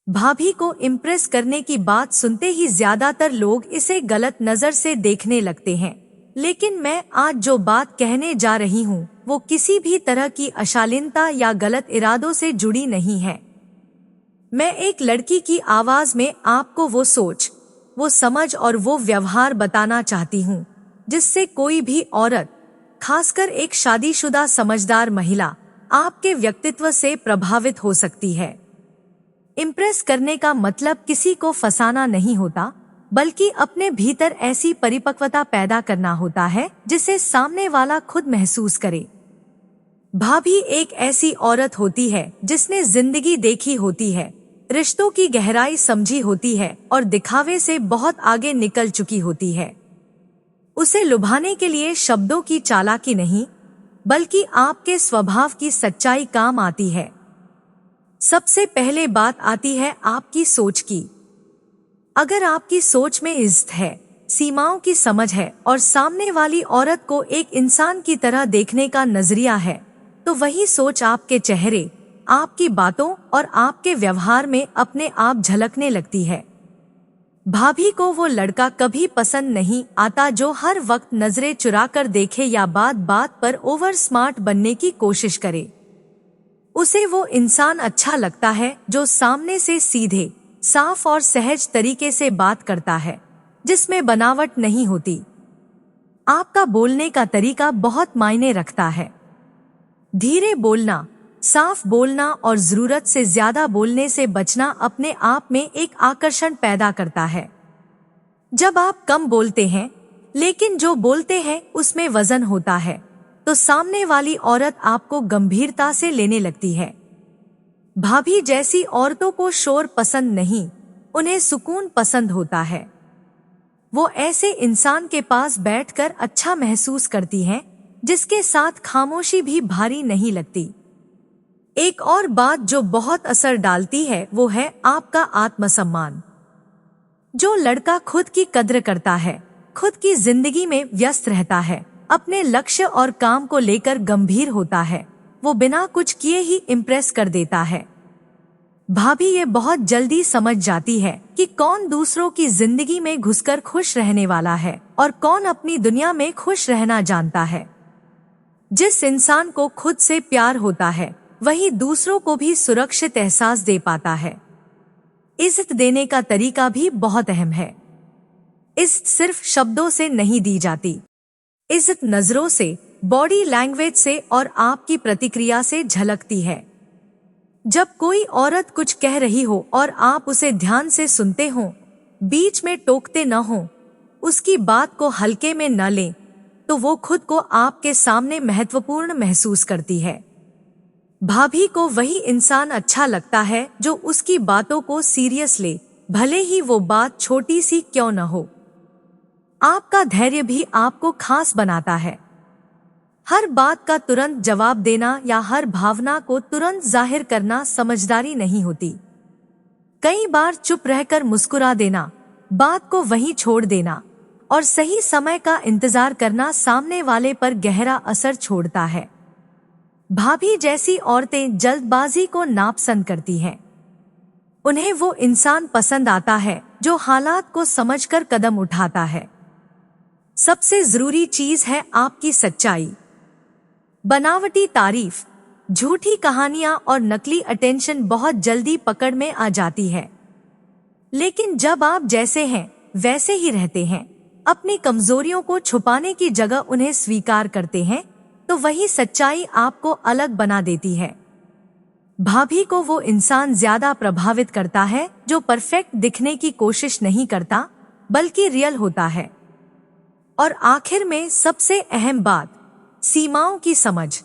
भाभी को इम्प्रेस करने की बात सुनते ही ज्यादातर लोग इसे गलत नजर से देखने लगते हैं, लेकिन मैं आज जो बात कहने जा रही हूँ वो किसी भी तरह की अशालीनता या गलत इरादों से जुड़ी नहीं है। मैं एक लड़की की आवाज में आपको वो सोच, वो समझ और वो व्यवहार बताना चाहती हूँ जिससे कोई भी औरत, खासकर एक शादीशुदा समझदार महिला, आपके व्यक्तित्व से प्रभावित हो सकती है। इम्प्रेस करने का मतलब किसी को फंसाना नहीं होता, बल्कि अपने भीतर ऐसी परिपक्वता पैदा करना होता है जिसे सामने वाला खुद महसूस करे। भाभी एक ऐसी औरत होती है जिसने जिंदगी देखी होती है, रिश्तों की गहराई समझी होती है और दिखावे से बहुत आगे निकल चुकी होती है। उसे लुभाने के लिए शब्दों की चालाकी नहीं, बल्कि आपके स्वभाव की सच्चाई काम आती है। सबसे पहले बात आती है आपकी सोच की। अगर आपकी सोच में इज्जत है, सीमाओं की समझ है और सामने वाली औरत को एक इंसान की तरह देखने का नजरिया है, तो वही सोच आपके चेहरे, आपकी बातों और आपके व्यवहार में अपने आप झलकने लगती है। भाभी को वो लड़का कभी पसंद नहीं आता जो हर वक्त नजरें चुरा कर देखे या बात बात पर ओवर स्मार्ट बनने की कोशिश करे। उसे वो इंसान अच्छा लगता है जो सामने से सीधे, साफ और सहज तरीके से बात करता है, जिसमें बनावट नहीं होती। आपका बोलने का तरीका बहुत मायने रखता है। धीरे बोलना, साफ बोलना और जरूरत से ज्यादा बोलने से बचना अपने आप में एक आकर्षण पैदा करता है। जब आप कम बोलते हैं, लेकिन जो बोलते हैं उसमें वजन होता है, तो सामने वाली औरत आपको गंभीरता से लेने लगती है। भाभी जैसी औरतों को शोर पसंद नहीं, उन्हें सुकून पसंद होता है। वो ऐसे इंसान के पास बैठकर अच्छा महसूस करती हैं, जिसके साथ खामोशी भी भारी नहीं लगती। एक और बात जो बहुत असर डालती है वो है आपका आत्मसम्मान। जो लड़का खुद की कद्र करता है, खुद की जिंदगी में व्यस्त रहता है, अपने लक्ष्य और काम को लेकर गंभीर होता है, वो बिना कुछ किए ही इम्प्रेस कर देता है। भाभी ये बहुत जल्दी समझ जाती है कि कौन दूसरों की जिंदगी में घुसकर खुश रहने वाला है और कौन अपनी दुनिया में खुश रहना जानता है। जिस इंसान को खुद से प्यार होता है, वही दूसरों को भी सुरक्षित एहसास दे पाता है। इज्जत देने का तरीका भी बहुत अहम है। इज्जत सिर्फ शब्दों से नहीं दी जाती। इज्जत नजरों से, बॉडी लैंग्वेज से और आपकी प्रतिक्रिया से झलकती है। जब कोई औरत कुछ कह रही हो और आप उसे ध्यान से सुनते हो, बीच में टोकते न हो, उसकी बात को हल्के में न लें, तो वो खुद को आपके सामने महत्वपूर्ण महसूस करती है। भाभी को वही इंसान अच्छा लगता है जो उसकी बातों को सीरियस ले, भले ही वो बात छोटी सी क्यों न हो। आपका धैर्य भी आपको खास बनाता है। हर बात का तुरंत जवाब देना या हर भावना को तुरंत जाहिर करना समझदारी नहीं होती। कई बार चुप रहकर मुस्कुरा देना, बात को वहीं छोड़ देना और सही समय का इंतजार करना सामने वाले पर गहरा असर छोड़ता है। भाभी जैसी औरतें जल्दबाजी को नापसंद करती हैं। उन्हें वो इंसान पसंद आता है जो हालात को समझकर कदम उठाता है। सबसे जरूरी चीज है आपकी सच्चाई। बनावटी तारीफ, झूठी कहानियां और नकली अटेंशन बहुत जल्दी पकड़ में आ जाती है। लेकिन जब आप जैसे हैं वैसे ही रहते हैं, अपनी कमजोरियों को छुपाने की जगह उन्हें स्वीकार करते हैं, तो वही सच्चाई आपको अलग बना देती है। भाभी को वो इंसान ज्यादा प्रभावित करता है जो परफेक्ट दिखने की कोशिश नहीं करता, बल्कि रियल होता है। और आखिर में सबसे अहम बात, सीमाओं की समझ।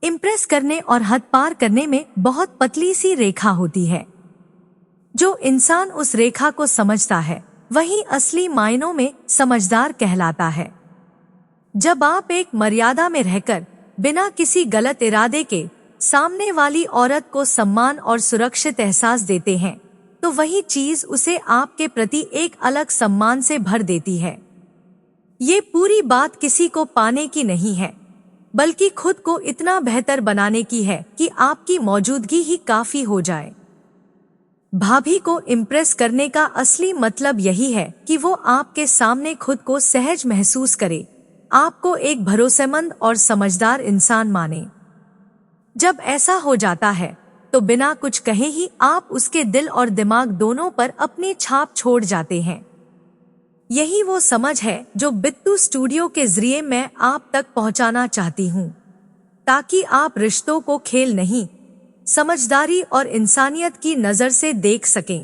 इम्प्रेस करने और हद पार करने में बहुत पतली सी रेखा होती है। जो इंसान उस रेखा को समझता है, वही असली मायनों में समझदार कहलाता है। जब आप एक मर्यादा में रहकर, बिना किसी गलत इरादे के, सामने वाली औरत को सम्मान और सुरक्षित एहसास देते हैं, तो वही चीज उसे आपके प्रति एक अलग सम्मान से भर देती है। ये पूरी बात किसी को पाने की नहीं है, बल्कि खुद को इतना बेहतर बनाने की है कि आपकी मौजूदगी ही काफी हो जाए। भाभी को इम्प्रेस करने का असली मतलब यही है कि वो आपके सामने खुद को सहज महसूस करे, आपको एक भरोसेमंद और समझदार इंसान माने। जब ऐसा हो जाता है तो बिना कुछ कहे ही आप उसके दिल और दिमाग दोनों पर अपनी छाप छोड़ जाते हैं। यही वो समझ है जो बिट्टू स्टूडियो के जरिए मैं आप तक पहुंचाना चाहती हूं, ताकि आप रिश्तों को खेल नहीं, समझदारी और इंसानियत की नजर से देख सकें।